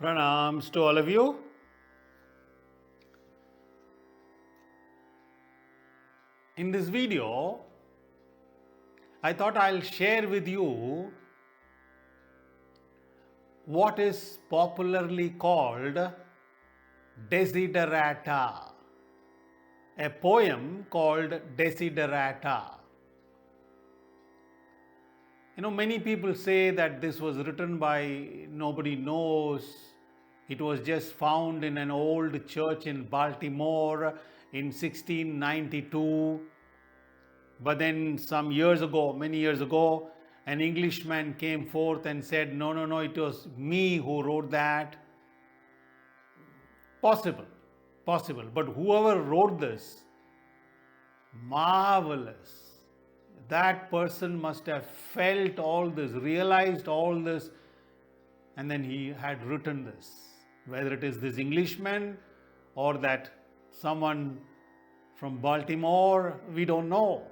Pranams to all of you. In this video, I thought I'll share with you what is popularly called Desiderata, a poem called Desiderata. Many people say that this was written by nobody knows. It was just found in an old church in Baltimore in 1692. But then some years ago, many years ago, an Englishman came forth and said, no, it was me who wrote that. Possible. But whoever wrote this, marvelous. That person must have felt all this, realized all this, and then he had written this. Whether it is this Englishman or that someone from Baltimore, we don't know.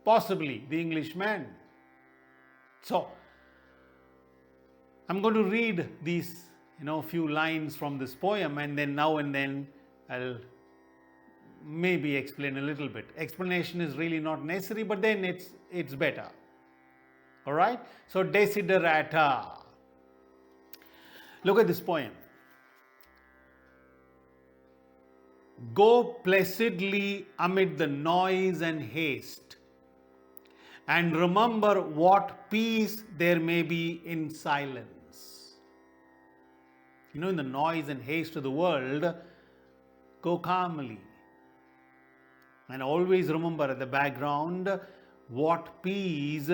Possibly the Englishman. So, I'm going to read these, few lines from this poem, and then now and then I'll maybe explain a little bit. Explanation is really not necessary, but then it's better. All right? So, Desiderata. Look at this poem. Go placidly amid the noise and haste, and remember what peace there may be in silence. In the noise and haste of the world, go calmly. And always remember at the background what peace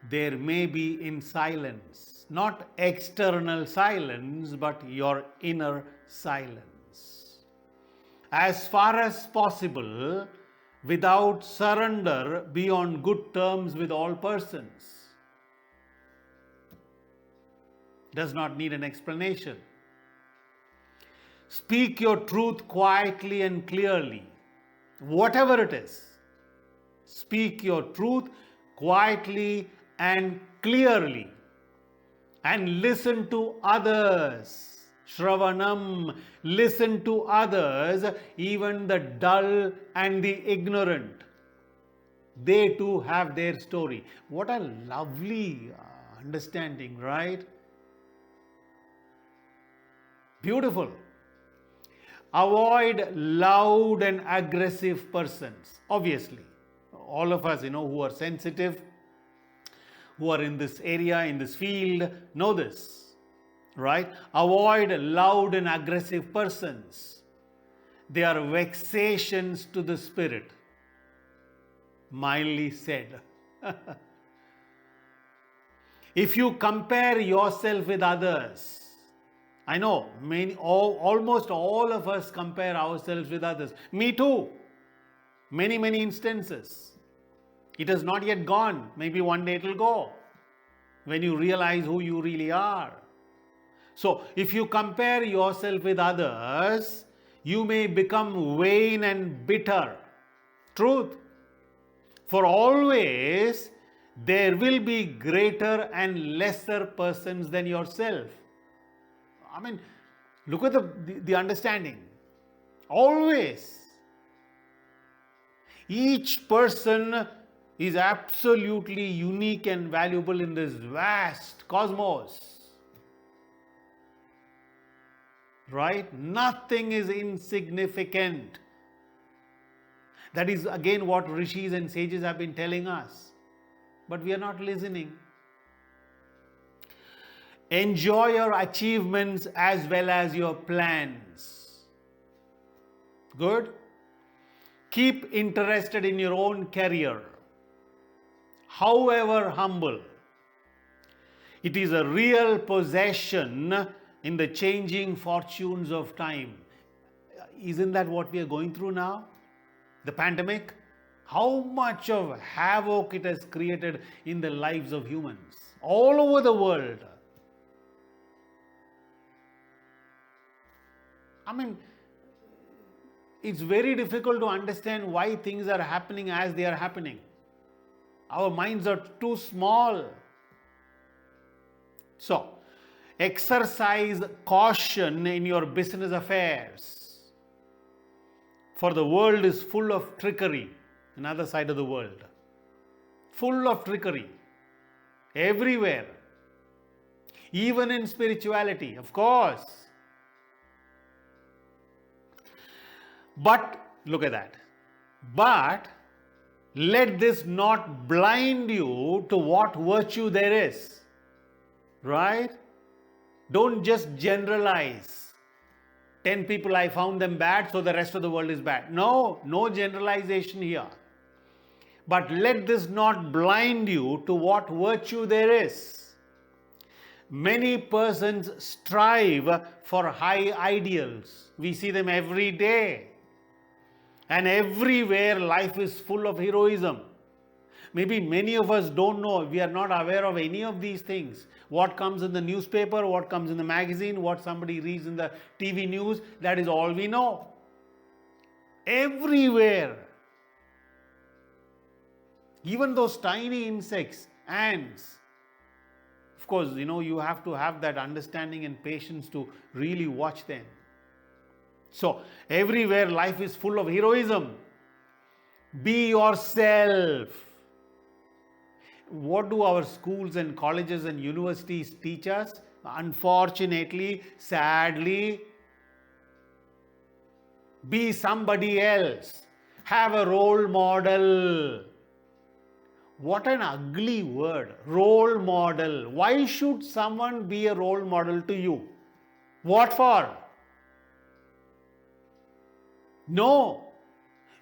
there may be in silence. Not external silence, but your inner silence. As far as possible, without surrender, be on good terms with all persons. Does not need an explanation. Speak your truth quietly and clearly. Whatever it is, speak your truth quietly and clearly, and listen to others. Shravanam, listen to others, even the dull and the ignorant. They too have their story. What a lovely understanding, right? Beautiful. Avoid loud and aggressive persons. Obviously, all of us, who are sensitive, who are in this area, in this field, know this, right? Avoid loud and aggressive persons. They are vexations to the spirit. Mildly said. If you compare yourself with others, I know almost all of us compare ourselves with others. Me too. Many instances. It has not yet gone. Maybe one day it will go. When you realize who you really are. So, if you compare yourself with others, you may become vain and bitter. Truth. For always, there will be greater and lesser persons than yourself. Look at the understanding. Always. Each person is absolutely unique and valuable in this vast cosmos. Right? Nothing is insignificant. That is again what rishis and sages have been telling us. But we are not listening. Enjoy your achievements as well as your plans. Good? Keep interested in your own career. However humble, it is a real possession in the changing fortunes of time. Isn't that what we are going through now? The pandemic? How much of havoc it has created in the lives of humans all over the world. It's very difficult to understand why things are happening as they are happening. Our minds are too small. So, Exercise caution in your business affairs. For the world is full of trickery. Another side of the world. Full of trickery. Everywhere. Even in spirituality, of course. But, look at that. But, let this not blind you to what virtue there is. Right? Don't just generalize. 10 people, I found them bad, so the rest of the world is bad. No, no generalization here. But let this not blind you to what virtue there is. Many persons strive for high ideals. We see them every day. And everywhere life is full of heroism. Maybe many of us don't know, we are not aware of any of these things. What comes in the newspaper, what comes in the magazine, what somebody reads in the TV news, that is all we know. Everywhere. Even those tiny insects, ants. Of course, you have to have that understanding and patience to really watch them. So, everywhere life is full of heroism. Be yourself. What do our schools and colleges and universities teach us? Unfortunately, sadly, be somebody else. Have a role model. What an ugly word, role model. Why should someone be a role model to you? What for? No.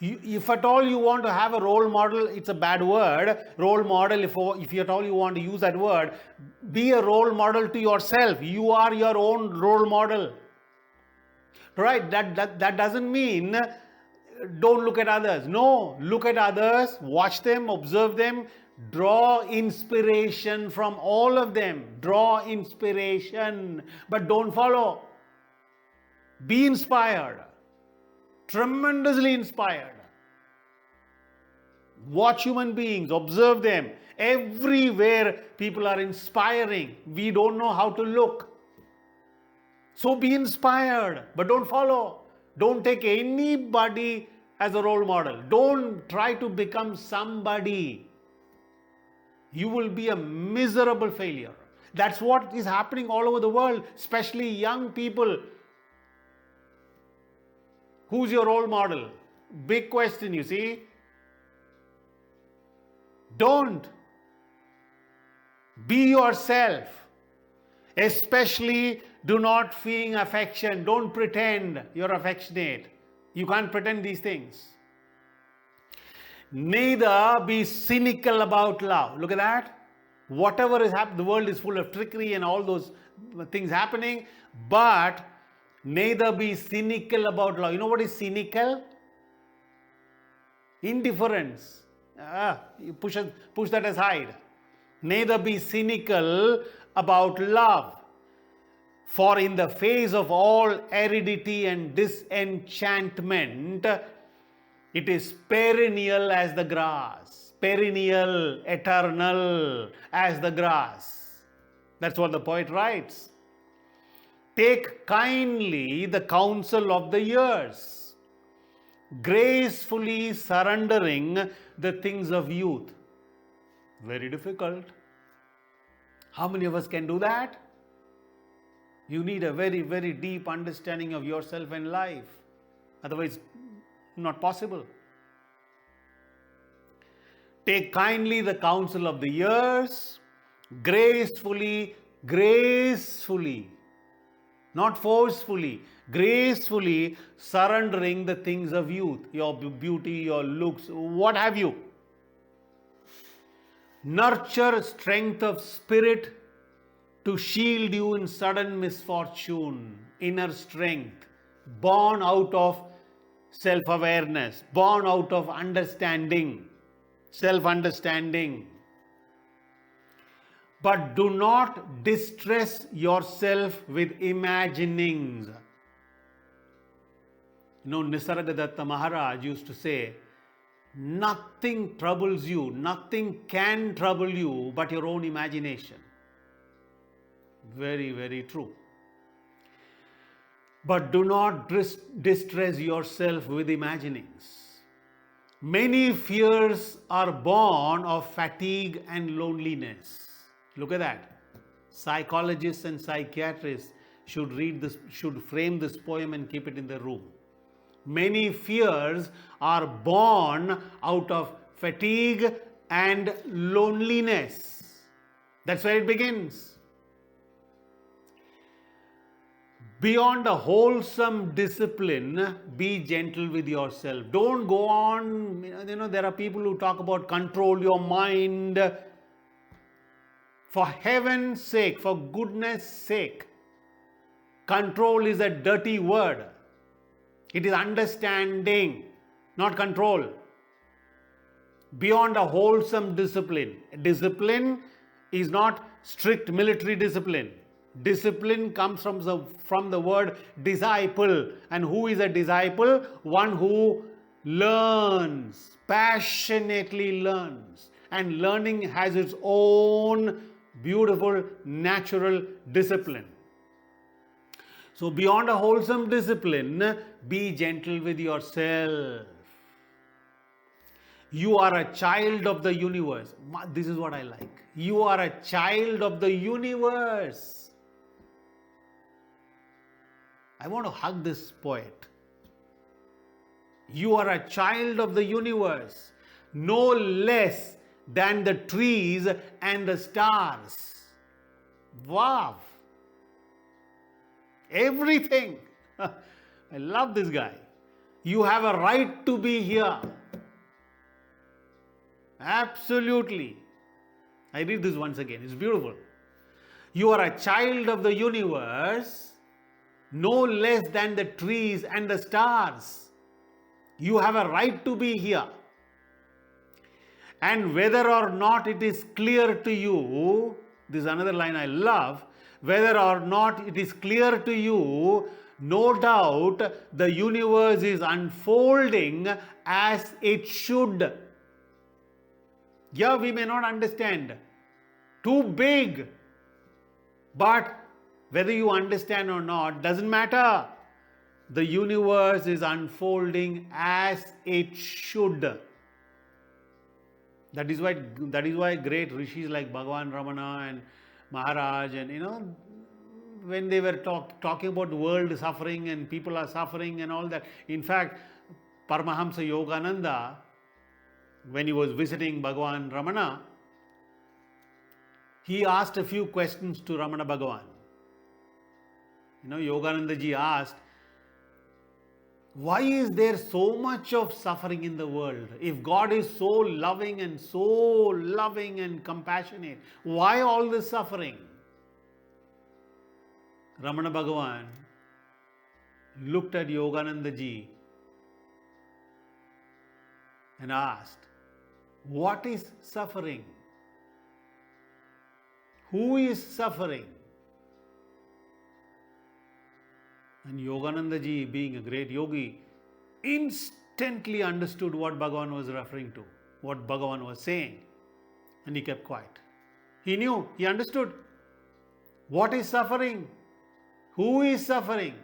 If at all you want to have a role model, it's a bad word. Role model, if at all you want to use that word, be a role model to yourself. You are your own role model. Right? That doesn't mean don't look at others. No, look at others, watch them, observe them, draw inspiration from all of them. Draw inspiration, but don't follow. Be inspired. Tremendously inspired. Watch human beings, observe them. Everywhere people are inspiring. We don't know how to look. So be inspired, but don't follow. Don't take anybody as a role model. Don't try to become somebody. You will be a miserable failure. That's what is happening all over the world, especially young people. Who's your role model? Big question, you see. Don't. Be yourself. Especially do not feign affection. Don't pretend you're affectionate. You can't pretend these things. Neither be cynical about love. Look at that. Whatever is happening, the world is full of trickery and all those things happening. But neither be cynical about love. You know what is cynical? Indifference. You push that aside. Neither be cynical about love. For in the face of all aridity and disenchantment, it is perennial as the grass. Perennial, eternal as the grass. That's what the poet writes. Take kindly the counsel of the years, gracefully surrendering the things of youth. Very difficult. How many of us can do that? You need a very, very deep understanding of yourself and life. Otherwise, not possible. Take kindly the counsel of the years, gracefully, not forcefully, gracefully surrendering the things of youth, your beauty, your looks, what have you. Nurture strength of spirit to shield you in sudden misfortune, inner strength, born out of self-awareness, born out of understanding, self-understanding. But do not distress yourself with imaginings. Nisargadatta Maharaj used to say, nothing troubles you, nothing can trouble you but your own imagination. Very, very true. But do not distress yourself with imaginings. Many fears are born of fatigue and loneliness. Look at that. Psychologists and psychiatrists should read this, should frame this poem and keep it in their room. Many fears are born out of fatigue and loneliness. That's where it begins. Beyond a wholesome discipline, be gentle with yourself. Don't go on, there are people who talk about control your mind. For heaven's sake, for goodness sake, control is a dirty word. It is understanding, not control. Beyond a wholesome discipline. Discipline is not strict military discipline. Discipline comes from the word disciple. And who is a disciple? One who learns, passionately learns. And learning has its own beautiful natural discipline. So beyond a wholesome discipline, be gentle with yourself. You are a child of the universe. This is what I like. You are a child of the universe. I want to hug this poet. You are a child of the universe, no less than the trees and the stars. Wow. Everything. I love this guy. You have a right to be here. Absolutely. I read this once again. It's beautiful. You are a child of the universe, no less than the trees and the stars. You have a right to be here. And whether or not it is clear to you, this is another line I love, whether or not it is clear to you, no doubt the universe is unfolding as it should. Yeah, we may not understand. Too big. But whether you understand or not doesn't matter. The universe is unfolding as it should. That is why great rishis like Bhagavan Ramana and Maharaj and when they were talking about world suffering and people are suffering and all that. In fact, Paramahamsa Yogananda, when he was visiting Bhagavan Ramana, he asked a few questions to Ramana Bhagavan. Yogananda ji asked, why is there so much of suffering in the world? If God is so loving and compassionate, why all this suffering? Ramana Bhagavan looked at Yogananda ji and asked, what is suffering? Who is suffering? And Yogananda ji, being a great yogi, instantly understood what Bhagavan was referring to, what Bhagavan was saying. And he kept quiet. He knew, he understood. What is suffering? Who is suffering?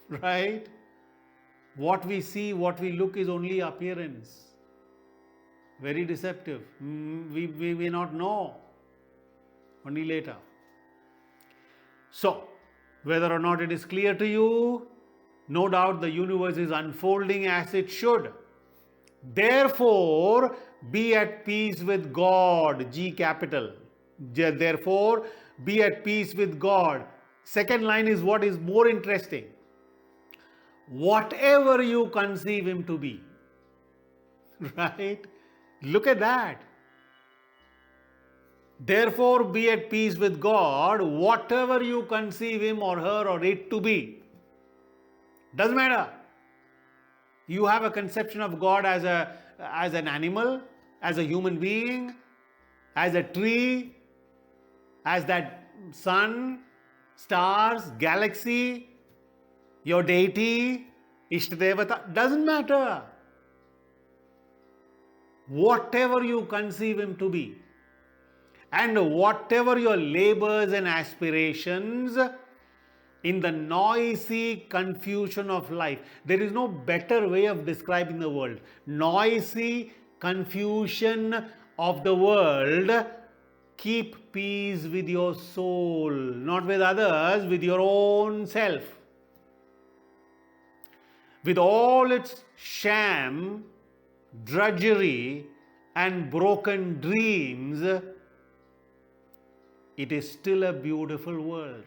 Right? What we see, what we look is only appearance. Very deceptive. We may not know. Only later. So, whether or not it is clear to you, no doubt the universe is unfolding as it should. Therefore, be at peace with God. G capital. Therefore, be at peace with God. Second line is what is more interesting. Whatever you conceive Him to be. Right? Look at that. Therefore, be at peace with God, whatever you conceive Him or her or it to be. Doesn't matter. You have a conception of God as an animal, as a human being, as a tree, as that sun, stars, galaxy, your deity, Ishtadevata. Doesn't matter. Whatever you conceive Him to be. And whatever your labors and aspirations, in the noisy confusion of life, there is no better way of describing the world. Noisy confusion of the world, keep peace with your soul, not with others, with your own self. With all its sham, drudgery, and broken dreams, it is still a beautiful world.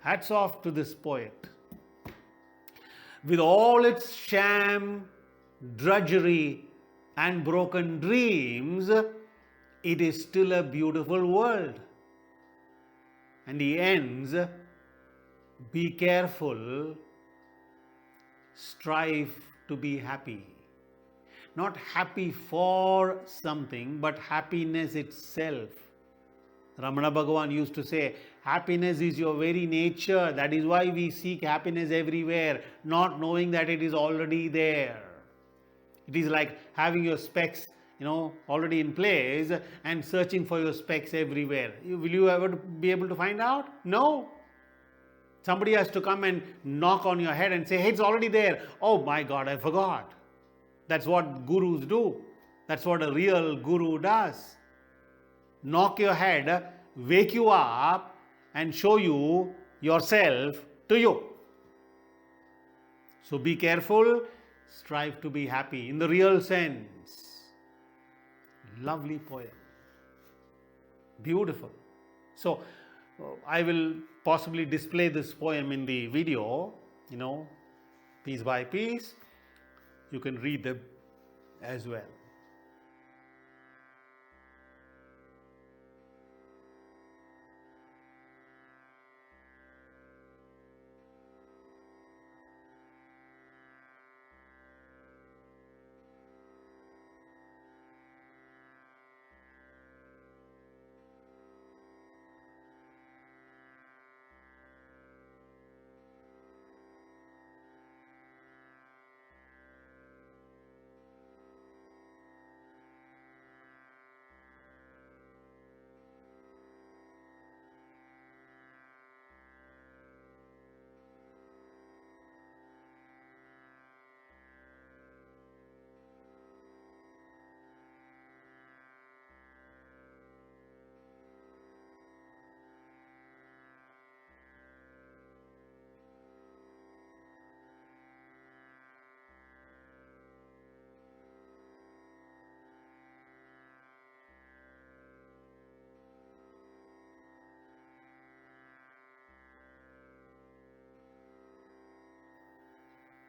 Hats off to this poet. With all its sham, drudgery, and broken dreams, it is still a beautiful world. And he ends, be careful, strive to be happy. Not happy for something, but happiness itself. Ramana Bhagavan used to say, happiness is your very nature. That is why we seek happiness everywhere, not knowing that it is already there. It is like having your specs, already in place and searching for your specs everywhere. Will you ever be able to find out? No. Somebody has to come and knock on your head and say, hey, it's already there. Oh my God, I forgot. That's what gurus do. That's what a real guru does. Knock your head, wake you up, and show you yourself to you. So be careful, strive to be happy in the real sense. Lovely poem. Beautiful. So I will possibly display this poem in the video, piece by piece. You can read them as well.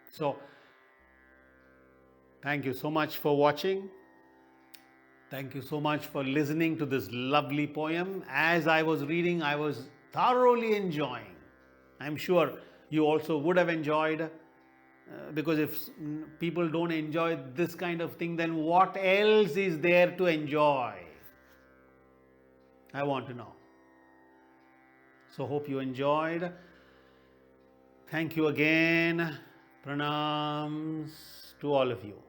So, thank you so much for watching. Thank you so much for listening to this lovely poem. As I was reading, I was thoroughly enjoying. I'm sure you also would have enjoyed, because if people don't enjoy this kind of thing, then what else is there to enjoy? I want to know. So, hope you enjoyed. Thank you again. Pranams to all of you.